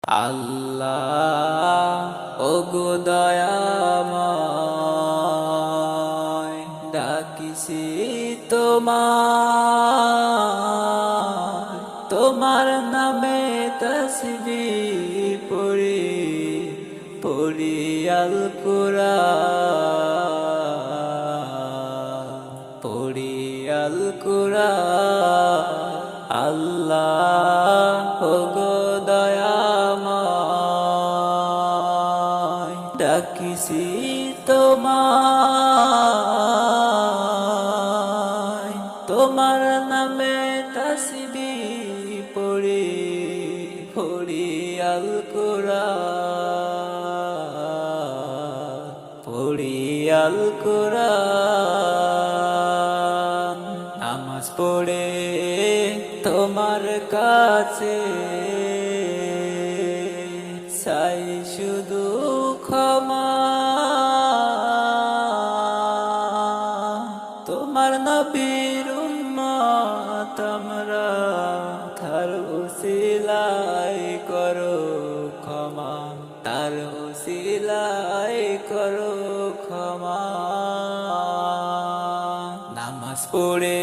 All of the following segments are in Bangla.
আল্লাহ ওগো দয়াময় ডাকিছি তোমার, তোমার নামে তাসবিহ পড়ি পড়ি আল কুরআন, পড়ি আল কুরআন। আল্লাহ ওগো দয়াময় ডাকিছি তোমায়, তোমার নামে তাসবিহ পড়ি পড়ি আল কুরআন, পড়ি আল কুরআন। নামাজ পড়ে তোমার কাছে চাই শুধু ক্ষমা, তোমার নবীর উম্মত আমরা, তার উসিলায় করো ক্ষমা, তার উসিলায় করো ক্ষমা। নামাজ পড়ে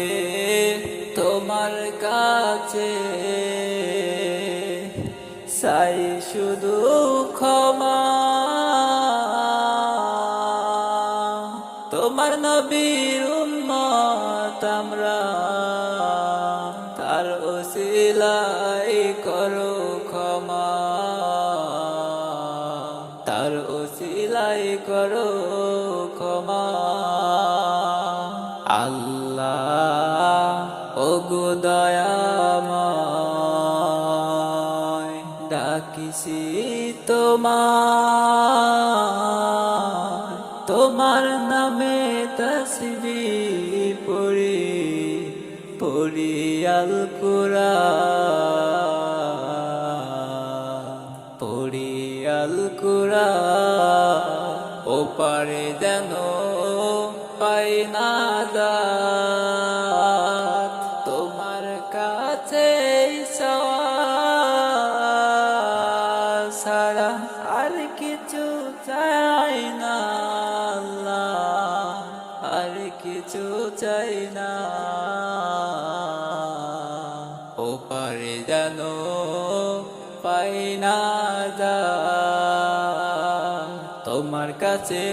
তোমার কাছে চাই শুধু ক্ষমা, তোমার নবীর উম্মত আমরা, তার উসিলায় করো ক্ষমা, তার উসিলায় করো ক্ষমা। আল্লাহ ওগো দয়াময় ডাকিছি তোমার, তোমার নামে তাসবিহ পড়ি পড়ি আল কুরআন, পড়ি আল কুরআন। ওপারে যেন পাই না দাত, তোমার কাছে ছাড়া আর কিছু চাই না আল্লাহ, আর কিছু চাই না। ওপারে যেন পাই না দাত, তোমার কাছে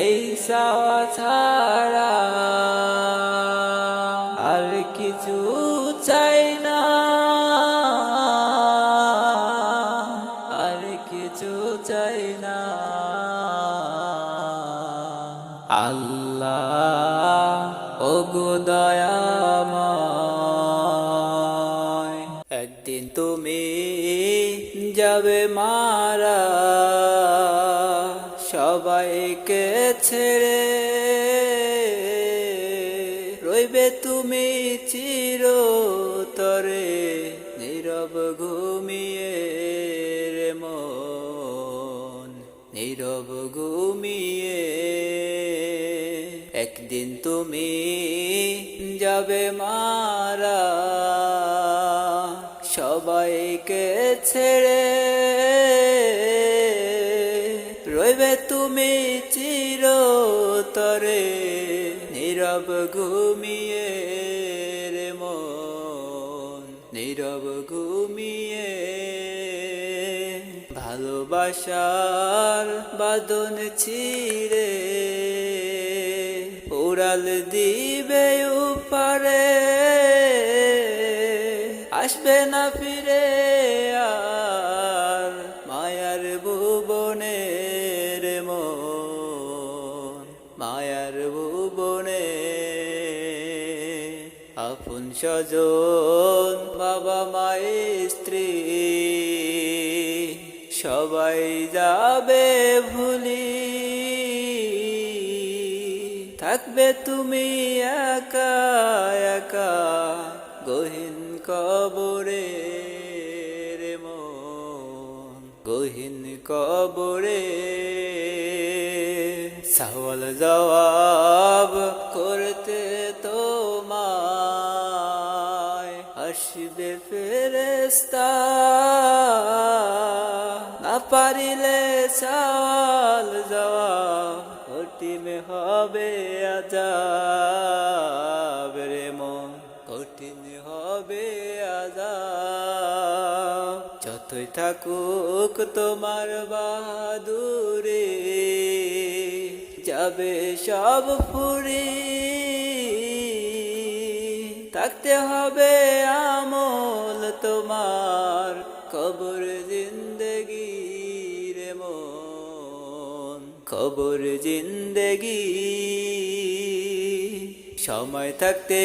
এই চাওয়া ছাড়া আর কিছু চাই না, আর কিছু চাই না। আল্লাহ ওগো দয়াময় একদিন তুমি যাবে মারা সবাইকে ছেড়ে, রইবে তুমি চিরতরে নীরব ঘুমিয়ে রে মন, নীরব ঘুমিয়ে। একদিন তুমি যাবে মারা সবাইকে ছেড়ে, রইবে তুমি চিরতরে নীরব ঘুমিয়ে রে মন, নীরব ঘুমিয়ে। ভালোবাসার বাঁধন ছিঁড়ে উড়াল দিবে উপরে, আসবে না ফিরে আর মায়ার ভুবনে রে মন, মায়ার ভুবনে। আপন স্বজন বাবা মায়ের স্ত্রী সবাই যাবে ভুলি, থাকবে তুমি একা একা গহীন কবরে রে মন, গহীন কবরে। সওয়াল জবাব করতে তোমায় আসবে ফেরেশতা না পারিলে সওয়াল জবাব কঠিন হবে আযাব রে মন কঠিন হবে আযাব যতই থাকুক তোমার বাহাদুরি যাবে সব ফুরি থাকতে হবে আমল তোমার কবর জিন্দেগি রে মন কবর জিন্দেগি সময় থাকতে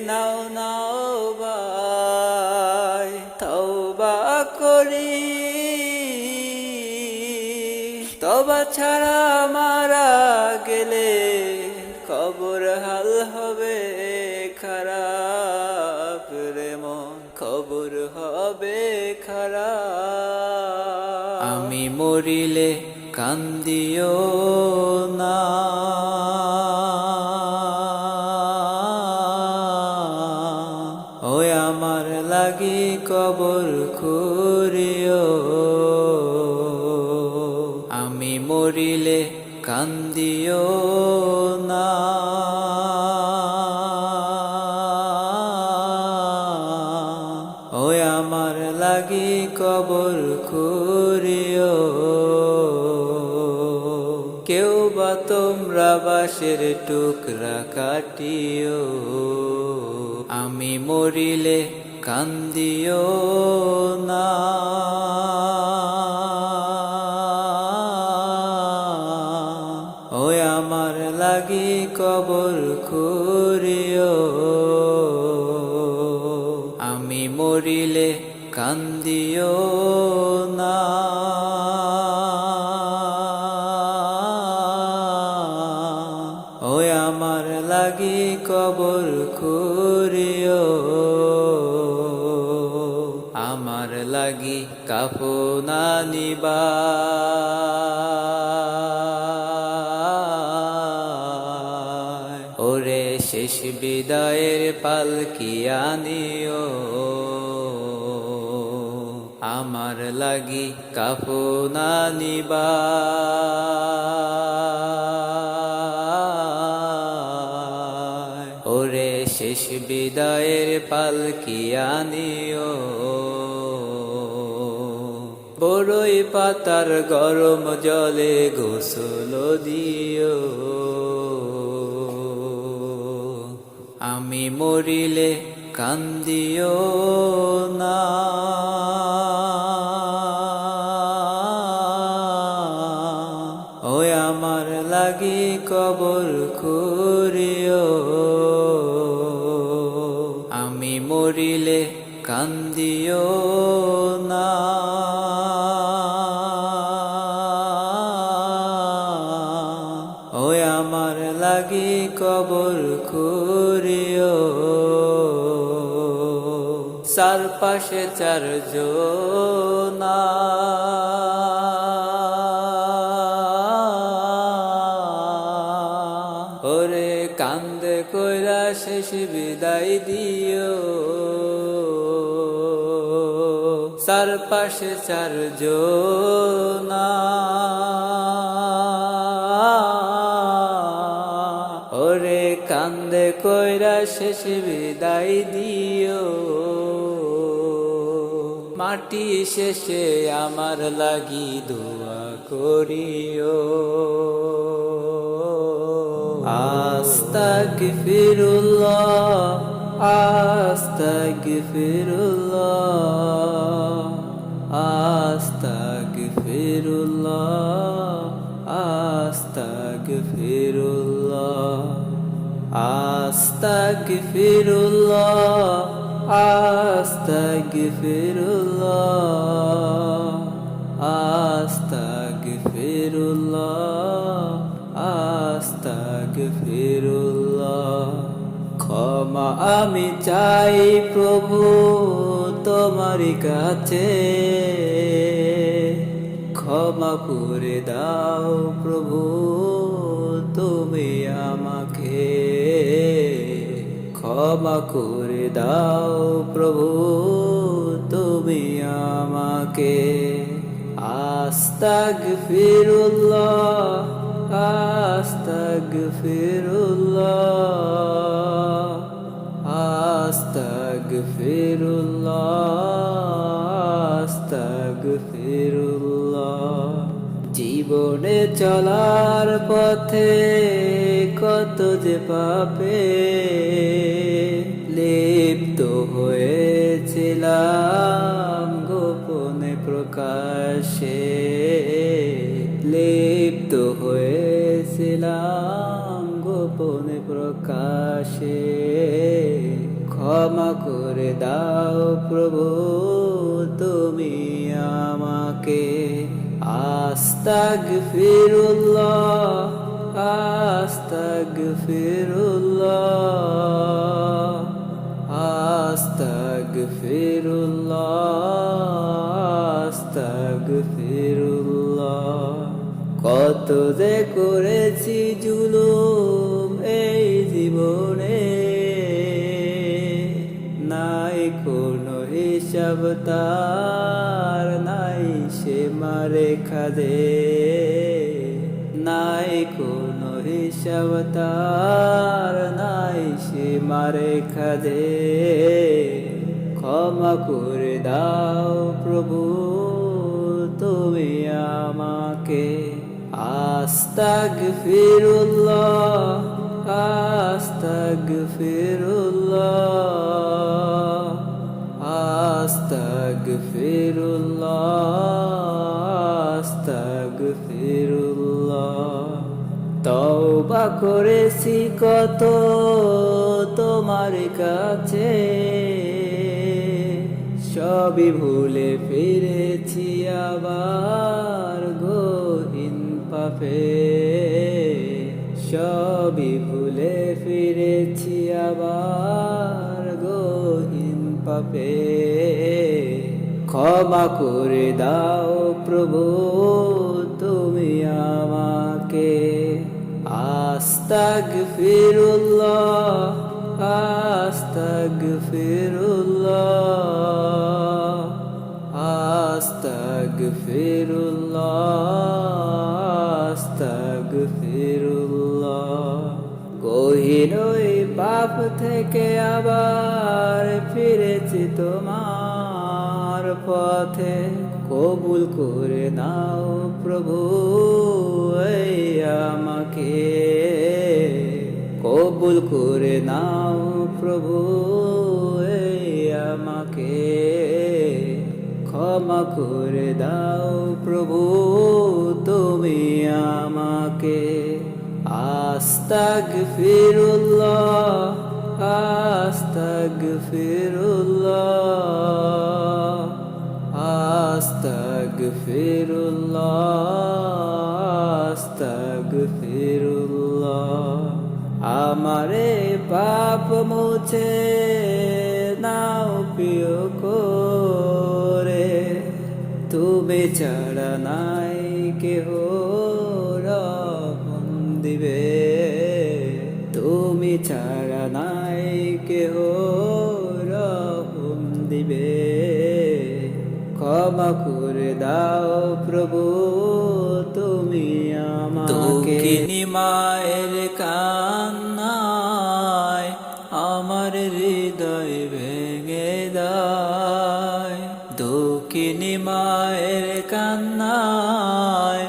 নাও নাও ভাই তওবা করি তওবা ছাড়া মারা গেলে কবর হাল হবে খারাপ রে মন কবর হবে খারাপ আমি মরিলে কান্দিও না ওই আমার লাগি কবর খুঁড়িও আমি মরিলে কান্দিও না ওই আমার লাগি কবর খুঁড়িও কেউ বা তোমরা বাঁশের টুকরা কাটিও আমি মরিলে কান্দিও না ওই আমার লাগি কবর খুঁড়িও আমি মরিলে কান্দিও না ওই আমার লাগি কবর খুঁড়িও আমার লাগি কাফন আনিবা ওরে শেষ বিদায়ের পালকি আনিও আমার লাগি কাফন আনিবা ওরে শেষ বিদায়ের পালকি আনিও বড়ই পাতার গরম জলে গোসল দিও আমি মরিলে কান্দিও না ওই আমার লাগি কবর খুঁড়িও আমি মরিলে কান্দিও না ওই আমার লাগি কবর খুঁড়িও চারপাশে চারজনা ওরে কান্দে কইরা শেষ বিদায় দিও চারপাশে চারজনা ওরে কান্দে কইরা শেষ বিদায় দিও মাটি শেষে আমার লাগি দোয়া করিও আস্তাগফিরুল্লাহ আস্তাগফিরুল্লাহ আস্তাগফিরুল্লাহ আস্তাগফিরুল্লাহ আস্তাগফিরুল্লাহ আস্তাগফিরুল্লাহ আস্তাগফিরুল্লাহ আস্তাগফিরুল্লাহ ক্ষমা আমি চাই প্রভু তোমারই কাছে ক্ষমা করে দাও প্রভু তুমি আমাকে ক্ষমা করে দাও প্রভু তুমি আমাকে। আস্তাগফিরুল্লাহ আস্তাগফিরুল্লাহ আস্তাগফিরুল্লাহ আস্তাগফিরুল্লাহ। জীবনে চলার পথে কত যে পাপে লিপ্ত হয়েছিলাম, গোপনে প্রকাশে লিপ্ত হয়েছিলাম, গোপনে প্রকাশে। ক্ষমা করে দাও প্রভু তুমি আমাকে। আস্তাগফিরুল্লাহ আস্তাগফিরুল্লাহ আস্তাগফিরুল্লাহ আস্তাগফিরুল্লাহ। কত যে করেছি জুলুম এই জীবনে, নাই কোনো হিসাব তার, নাই সীমা রেখা দে, নাই কোনো হিসাব তার, নাই সীমা রেখা দে। ক্ষমা করে দাও প্রভু তুমি আমাকে। আস্তাগফিরুল্লাহ আস্তাগফিরুল্লাহ আস্তাগফিরুল্লাহ আস্তাগফিরুল্লাহ। তওবা করেছি কত তোমার কাছে, সবই ভুলে ফিরেছি আবার গহীন পাপে, সবই ভুলে ফিরেছি আবার গহীন পাপে। ক্ষমা করে দাও প্রভু তুমি আমাকে। আস্তাগফিরুল্লাহ আস্তাগফিরুল্লাহ আস্তাগফিরুল্লাহ আস্তাগফিরুল্লাহ। গহীন ওই পাপ থেকে আবার ফিরেছি তোমার পথে, কবুল করে নাও প্রভু এই আমাকে, কবুল করে নাও প্রভু এই আমাকে। ক্ষমা করে দাও প্রভু তুমি আমাকে। আস্তাগফিরুল্লাহ আস্তাগফিরুল্লাহ আস্তাগফিরুল্লাহ আস্তাগফিরুল্লাহ। আমারে পাপ মুছে নাও প্রিয় করে, তুমি ছাড়া নাই কেহ রহম দিবে, তুমি ছাড়া নাই কেহ রহম দিবে। ক্ষমা করে দাও প্রভু তুমি আমাকে। দুঃখিনী মায়ের কান্নায় আমার হৃদয় ভেঙে দেয়, দুঃখিনী মায়ের কান্নায়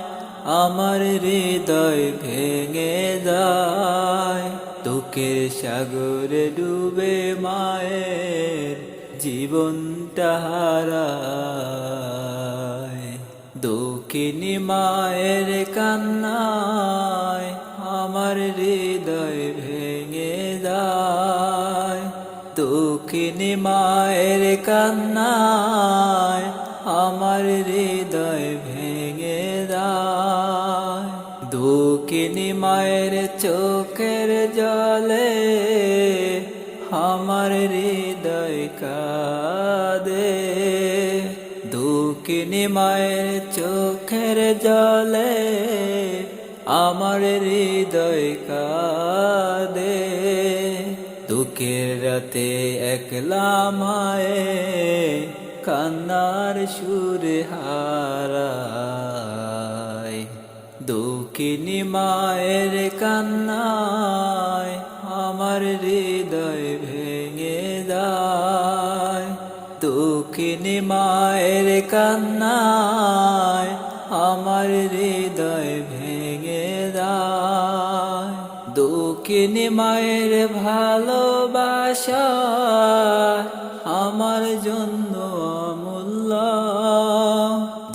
আমার হৃদয় ভেঙে দেয়। দুঃখের সাগরে ডুবে মায়ের জীবনটা হারায়, দুঃখিনী মায়ের কান্নায় আমার হৃদয় ভেঙে দেয়, দুঃখিনী মায়ের কান্নায় আমার হৃদয় ভেঙে দেয়। দুঃখিনী মায়ের চোখের জলে আমার হৃদয় কাঁদে, দুঃখিনী মায়ের চোখের জলে আমার হৃদয় কাঁদে। দুঃখের রাতে একলা মায়ে কান্নার সুরে হারায়, দুঃখিনী মায়ের কান্নায় আমার হৃদয় ভেঙে যায়। দুঃখিনী মায়ের কান্নায় আমার হৃদয় ভেঙে যায়। দুঃখিনী মায়ের ভালোবাসা আমার জন্য অমূল্য,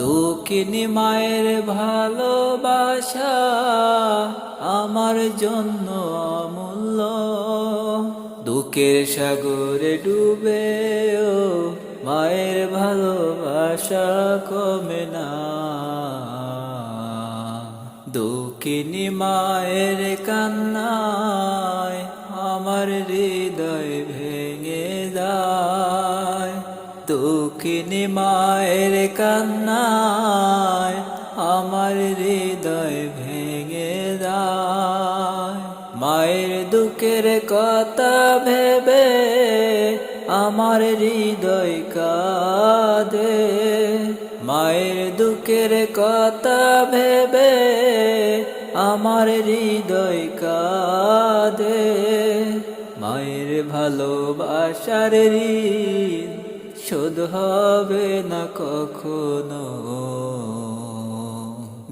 দুঃখিনী মায়ের ভালোবাসা আমার জন্য অমূল্য। দুঃখের সাগরে ডুবেও মায়ের ভালোবাসা কমে না। দুঃখিনী মায়ের কান্নায় আমার হৃদয় ভেঙে যায়। দুঃখিনী মায়ের কান্নায় আমার হৃদয় ভেঙে যায়। মায়ের দুঃখের কথা ভেবে আমার হৃদয় কাঁদে, মায়ের দুঃখের কথা ভেবে আমার হৃদয় কাঁদে। মায়ের ভালোবাসার ঋণ শোধ হবে না কখনো।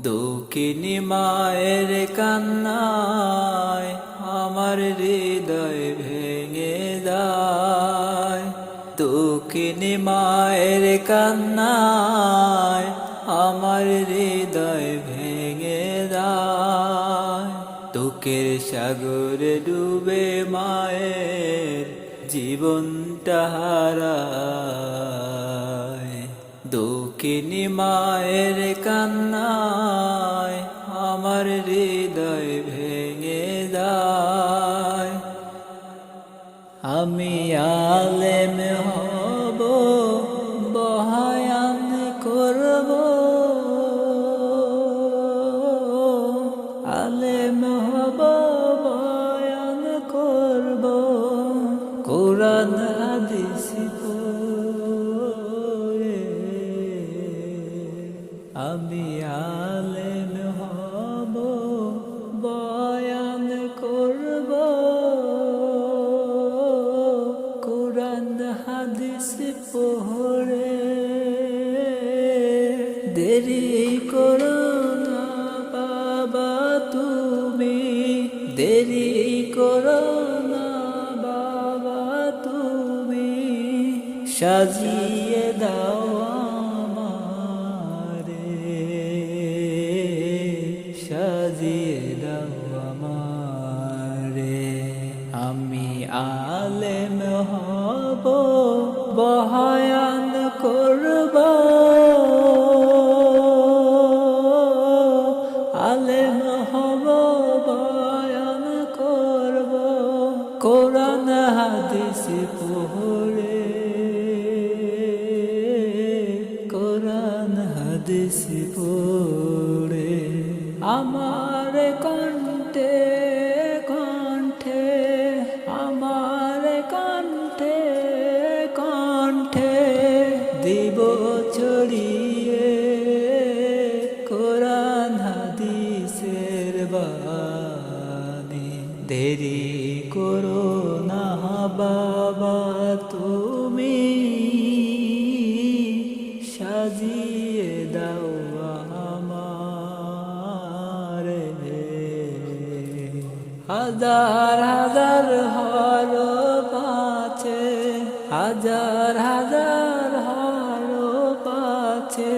দুঃখিনী মায়ের কান্নায় আমার হৃদয় ভেঙে যায়। দুঃখিনী মায়ের কান্নায় আমার হৃদয় ভেঙে যায়। দুঃখের সাগরে ডুবে মায়ের জীবনটা হারায়। দুঃখিনী মায়ের কান্নায় আমার হৃদয় ভেঙে যায়। আমি আলেম হব, বয়ান করব, আলেম হব বয়ান করব, কোরআন হাদিস পড়ে। আমি আলেম হব, বয়ান করব, কোরআন হাদিস পড়ে। দেরি করো না বাবা তুমি, দেরি করো না বাবা তুমি, সাজিয়ে দাও আমারে, সাজিয়ে দাও আমারে। আমি আলেম হব, বয়ান করব, আলেম হব বয়ান করব, কোরআন হাদিস পড়ে, কোরআন হাদিস পড়ে। আমার কণ্ঠে কণ্ঠে, আমার কণ্ঠে কণ্ঠে দিব ছড়িয়ে কোরআন হাদিসের বাণী। দেরি করো না বাবা তুমি, সাজিয়ে দাও আমারে। হাজার হাজার হরফ আছে, হাজার হাজার হরফ আছে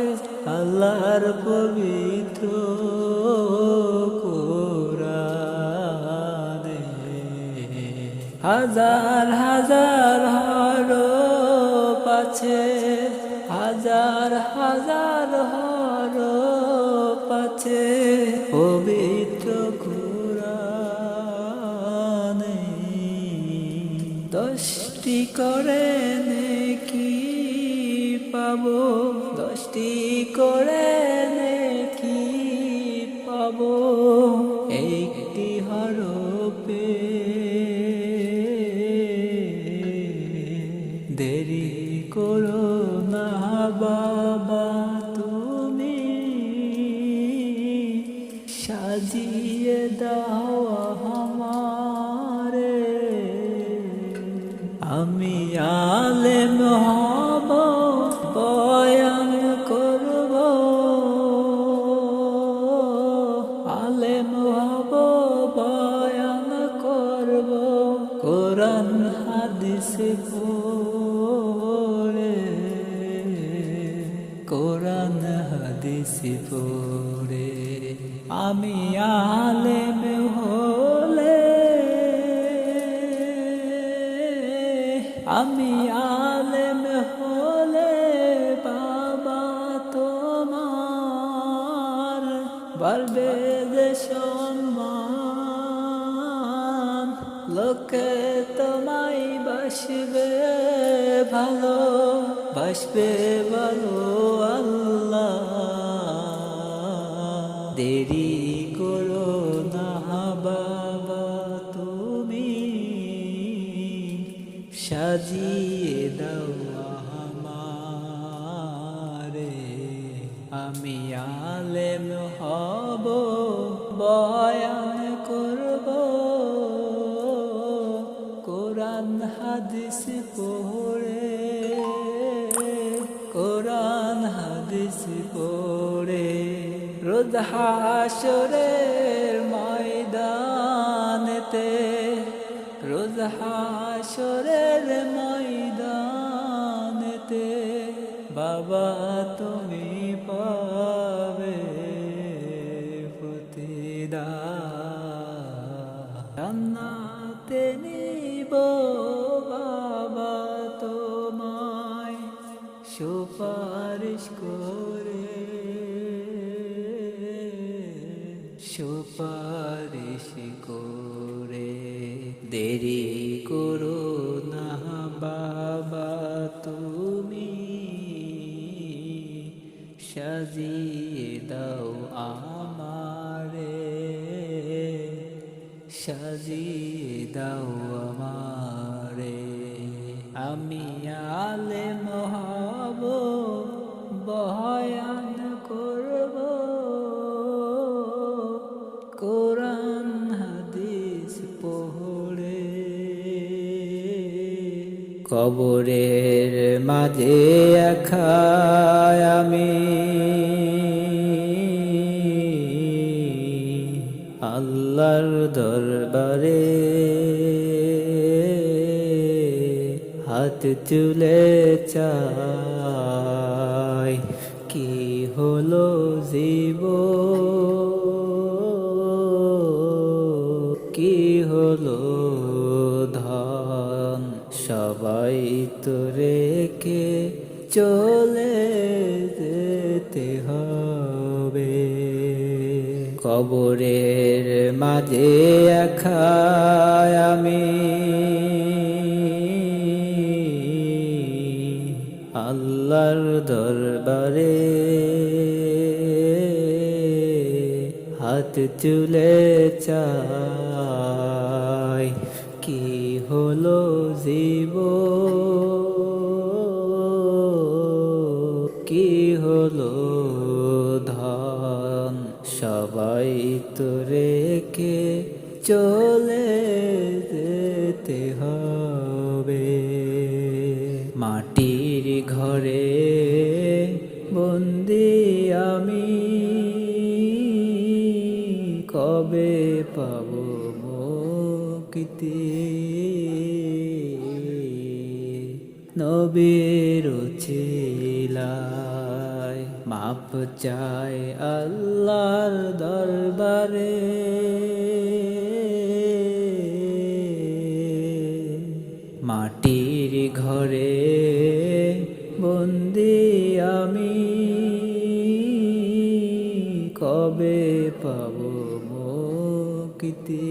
আল্লাহর পবিত্র কোরআনে। হাজার হাজার হরফ আছে, হাজার হাজার হরফ আছে পবিত্র কোরআনে। 10টি করে নেকি পাবো, 10টি করে নেকি পাবো, একটি হরফে সাজিয়ে দাও আমারে, আমি আলেম হব বয়ান করব, আলেম হব বয়ান করব, কোরআন হাদিস পড়ে, কোরআন হাদিস পড়ে। আমি আলেম হলে, আমি আলেম হলে বাবা তোমার বাড়বে যে সম্মান, লোকে তোমায় বাসবে ভালো, বাসবে ভালো আল্লাহ। দেরি করো না বাবা তুমি, সাজিয়ে দাও আমারে, আমি আলেম হব বয়ান করব, কোরআন হাদিস পড়ে, কোরআন হাদিস পড়ে। রোজ হাসরের ময়দানেতে, রোজ হাসরের ময়দানেতে বাবা তুমি পাবে প্রতিদান, জান্নাতে নিব বাবা তোমায় সুপারিশ করে, সুপারিশ করে। দেরি করো না বাবা তুমি, সাজিয়ে দাও আমারে, সাজিয়ে দাও আমারে। আমি আলেম হব বয়ান করব, কোরআন হাদিস পড়ে। কবরের মাঝে একা আমি আল্লাহর দরবারে হাত তুলে চাই, কি হলো জীবন, কি হলো ধন, সবাই তো রেখে চলে যেতে হবে। কবরের মাঝে একা আমি আল্লাহর দরবারে হাত তুলে চাই, কি হলো জীবন, কি হলো ধন, সবাই তো রেখে চলে যেতে হবে। মাটির ঘরে বন্দি আমি, কবে পাবো মুক্তি, নবীর ছিলায় মাপ চাই আল্লাহর দরবারে, মাটির ঘরে বন্দি আমি, কবে পাবো মুক্তি,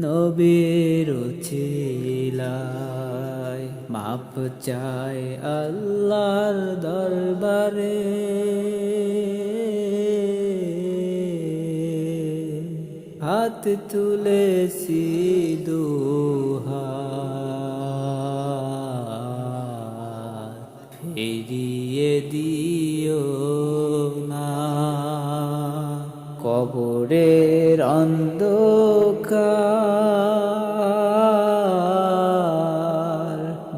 নবীর ছিলায় মাপ চাই আল্লাহর দরবারে। হাত তুলেছি দুহাত, ফিরিয়ে দিও না কবরের অন্ধকার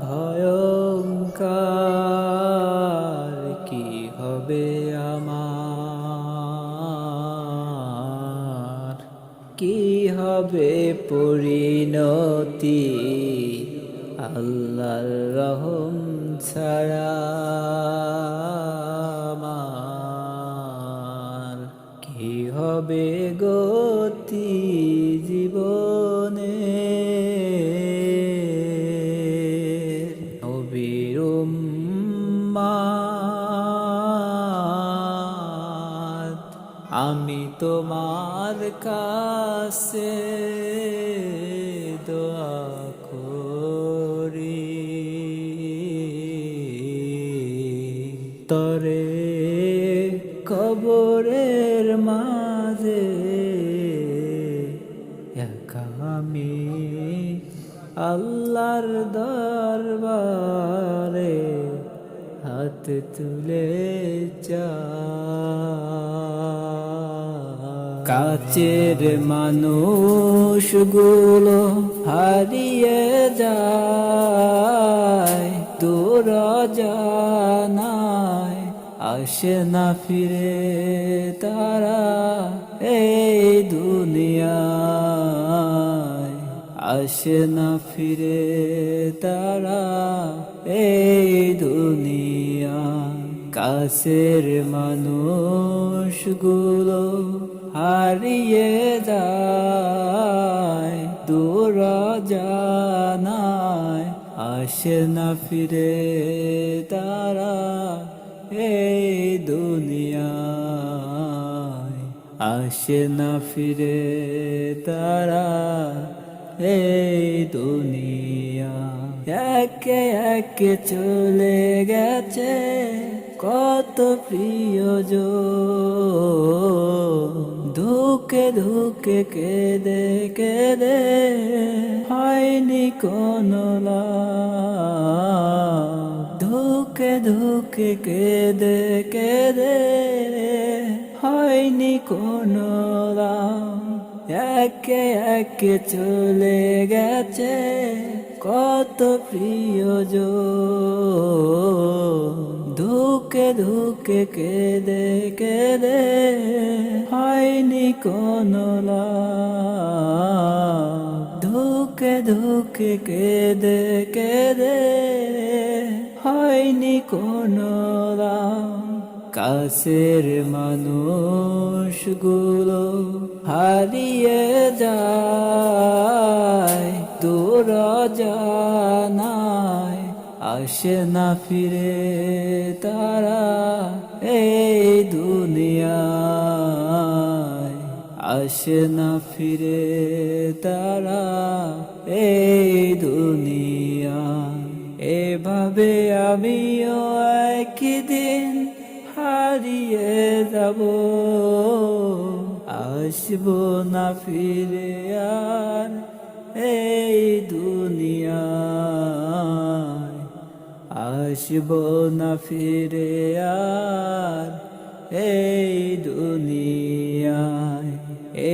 ভয়ঙ্কর কি হবে আমার, কি হবে পরিণতি আল্লাহর রহম ছাড়া আমার, কি হবে গতি জীবনে। নবীর উম্মত আমি তোমার কাছে দোয়া করি, তরে কবরের মাঝে একা আমি আল্লাহর দরবারে হাত তুলে চাই। কাছের মানুষগুলো হারিয়ে যায়, দূর জানায় আসে না ফিরে তারা এই দুনিয়ায়, আসে না ফিরে তারা এই দুনিয়া। কাছের মানুষগুলো হারিয়ে যায়, দূর জানায় আসে না ফিরে তারা এই দুনিয়ায়, আসে না ফিরে তারা এই দুনিয়া। একে একে চলে গেছে কত প্রিয়জন, ধুকে ধুকে কেঁদে কেঁদে হয়নি কোনো লাভ, ধুকে ধুকে কেঁদে কেঁদে হয়নি কোনো লাভ। একে একে চলে গেছে কত প্রিয়জন, ধুকে ধুকে কেঁদে কেঁদে হয়নি কোনো লাভ, ধুকে ধুকে কেঁদে কেঁদে হয়নি কোনো লাভ। কাছের মানুষগুলো হারিয়ে যায়, দূর জানায় আসে না ফিরে তারা এই দুনিয়ায়, আসে না ফিরে তারা এই দুনিয়া। এভাবে আমিও একদিন হারিয়ে যাব, আসবো না ফিরে আর এই দুনিয়ায়, আসবো না ফিরে আর এই দুনিয়ায়।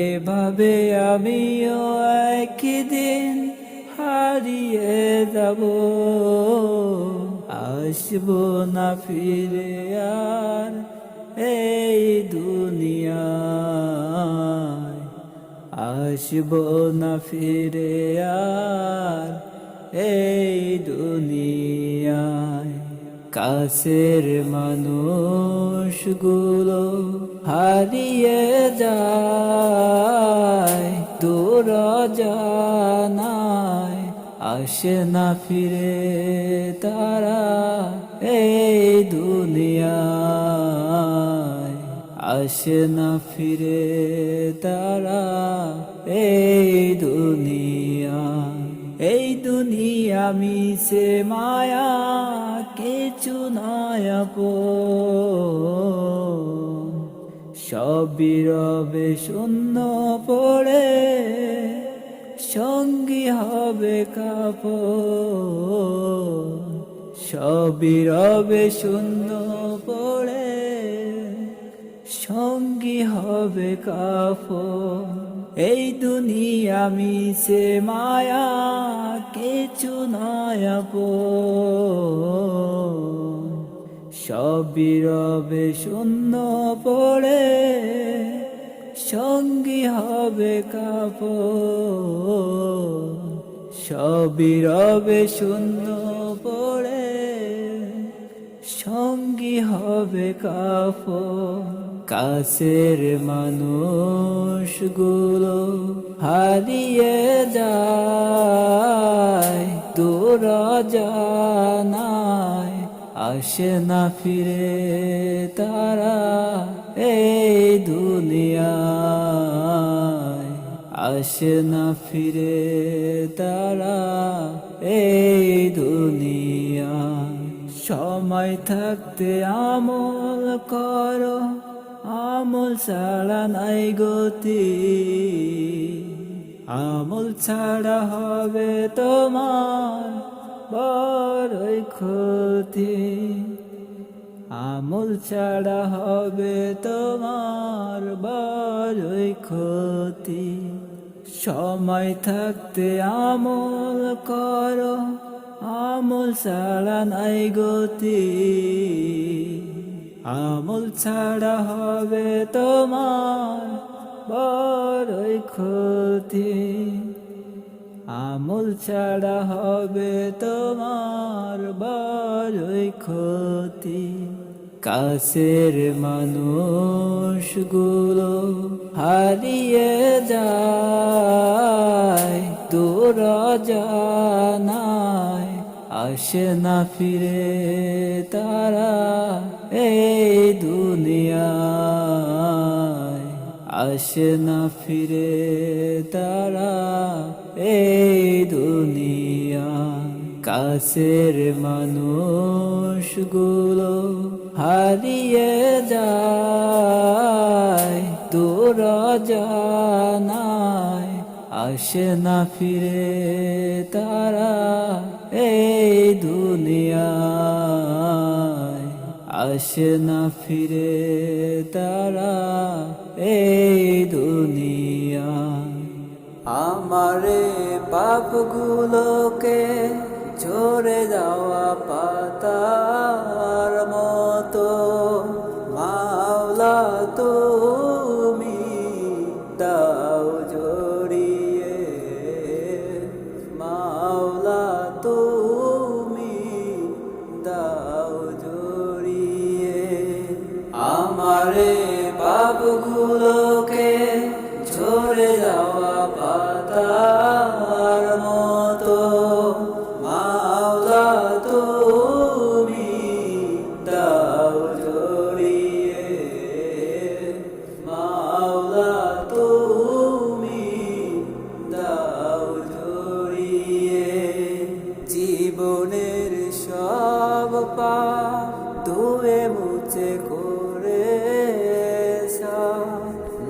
এভাবে আমিও একদিন হারিয়ে যাব, আসবো না ফিরে আর এই দুনিয়ায়, আসবো না ফিরে আর এই দুনিয়ায়। কাছের মানুষগুলো হারিয়ে যায়, দূর জানায় আসে না ফিরে তারা এই দুনিয়ায়, আসে না ফিরে তারা এই দুনিয়া। এই দুনিয়া মিছে মায়া কিছু নয় আপন, সবই রবে শূন্য পড়ে সঙ্গী হবে কাপন, সবই রবে শূন্য পড়ে সঙ্গী হবে কাপন। এই দুনিয়া মিছে মায়া, কিছু নয় আপন। সবই রবে শূন্য পড়ে, সঙ্গী হবে কাফন। সবই রবে শূন্য পড়ে, সঙ্গী হবে কাফন। কাছের মানুষগুলো হারিয়ে যায়, দূর জানায় আসে না ফিরে তারা এই দুনিয়ায়। আসে না ফিরে তারা এই দুনিয়ায়। সময় থাকতে আমল করো, আমল ছাড়া নাই গতি। আমল ছাড়া হবে তোমার বড়ই ক্ষতি। আমল ছাড়া হবে তোমার বড়ই ক্ষতি। সময় থাকতে আমল করো, আমল ছাড়া নাই গতি। আমল ছাড়া হবে তোমার বড়ই ক্ষতি। আমল ছাড়া হবে তোমার বড়ই ক্ষতি। কাছের মানুষগুলো হারিয়ে যায়, দূর জানায় আসে না ফিরে তারা এই দুনিয়ায়। আসে না ফিরে তারা এই দুনিয়ায়। কাছের মানুষগুলো হারিয়ে যায়, দূর জানায় আসে না ফিরে তারা এই দুনিয়ায়। আসে না ফিরে তারা এই দুনিয়ায়। আমারে পাপগুলোকে ঝরে যাওয়া পাতার মতো মাওলা তুমি দাও জড়িয়ে। মাওলা তুমি দাও জড়িয়ে। আমারে পাপগুলোকে ঝরে যাওয়া পাতার মতো মাওলা তুমি দাও জড়িয়ে। মাওলা তুমি দাও জড়িয়ে। জীবনের সব পাপ ধুয়ে মুছে করে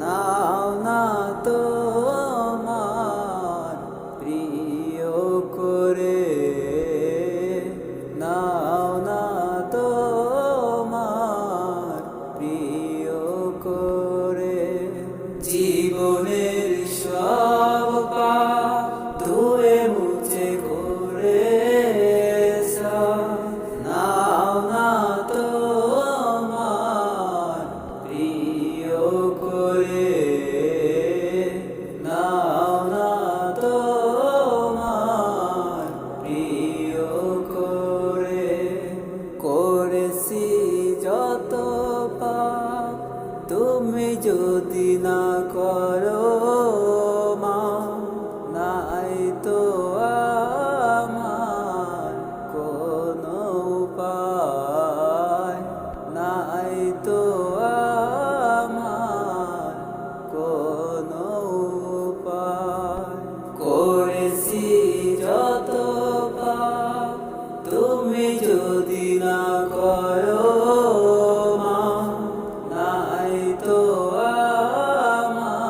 নাও না তোমার প্রিয় করে। নাও না তোমার প্রিয় করে। জীবনের সব পাপ ধুয়ে মুছে করে নাও না তোমার প্রিয় করে। নাও না তোমার প্রিয় করে। করেছি যত পাপ তুমি যদি না করো মাফ, নাই তো আমার কোনো উপায়। নাই তো আমার কোনো উপায়। করেছি যত পাপ তুমি যদি না করো মাফ, নাই তো আমার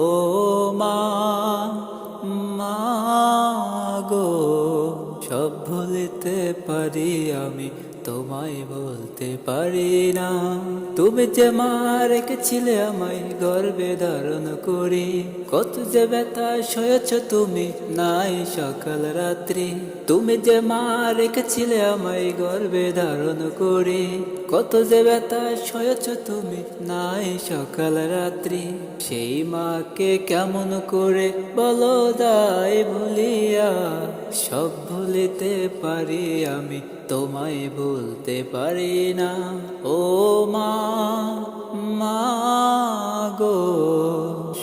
ও মা, মা গো। সব ভুলিতে পারি আমি, তোমায় বলতে পারি না। তুমি যে মা রেখেছিলে আমায় গর্ভে ধারণ করে, কত যে ব্যথা সয়েছ তুমি নাই সকাল রাত্রি। তুমি যে মা রেখেছিলে আমায় গর্ভে ধারণ করে, কত যে ব্যথা সয়েছ তুমি নাই সকাল রাত্রি। সেই মাকে কেমন করে বলো দায় ভুলিয়া, সব ভুলিতে পারি আমি, তোমায় বলতে পারি না। ও মা, মা গো।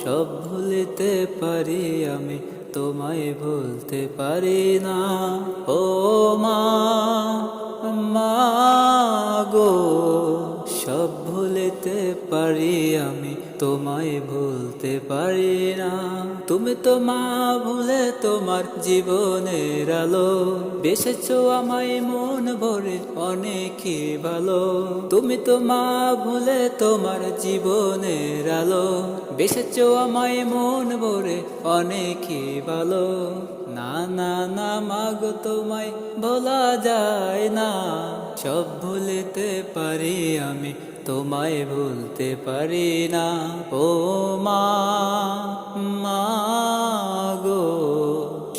সব ভুলিতে পারি আমি, তোমায় বলতে পারি না। ও মা, মা গো। সব ভুলিতে পারি আমি, তোমায় বলতে পারি না। তুমি তো মা ভুলে তোমার জীবনের আলো, বেসেছো আমায় মন ভরে অনেকই ভালো। তুমি তো মা ভুলে তোমার জীবনের আলো, বেসেছো আমায় মন ভরে অনেকই ভালো। না না না মাগো, তোমায় ভোলা যায় না। সব ভুলিতে পারি আমি, তোমায় ভুলতে পারি না। ও মা, মা গো।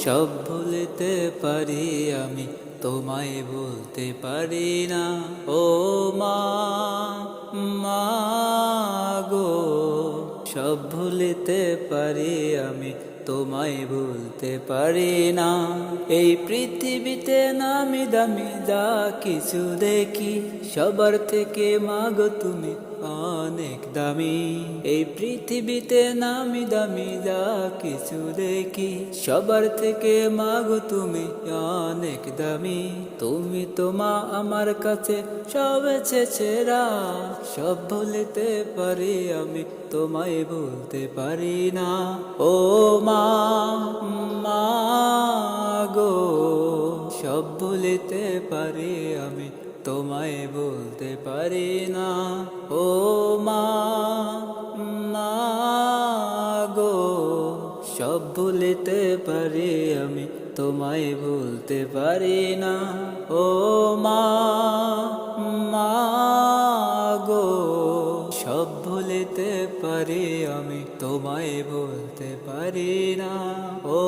সব ভুলিতে পারি আমি, তোমায় বলতে পারি না। ও মা, মা গো। সব ভুলিতে পারি আমি, তোমায় বলতে পারি না। এই পৃথিবীতে নামি দামি যা কিছু দেখি, সবার থেকে মাগো তুমি অনেক দামি। এই পৃথিবীতে নামি দামি যা কিছু দেখি, সবার থেকে মাগো তুমি অনেক দামি। তুমি তো মা আমার কাছে সবেছে ছেড়া, সব ভুলিতে পারি আমি, তোমায় বলতে পারি না। ও মা, মা গো। সব ভুলিতে পারি আমি, তোমায় বলতে পারি না। ও মা, মা গো। সব ভুলিতে পারি আমি, তোমায় বলতে পারি না। ও মা, মা গো। সব ভুলিতে পারি আমি, তোমায় বলতে পারি না। ও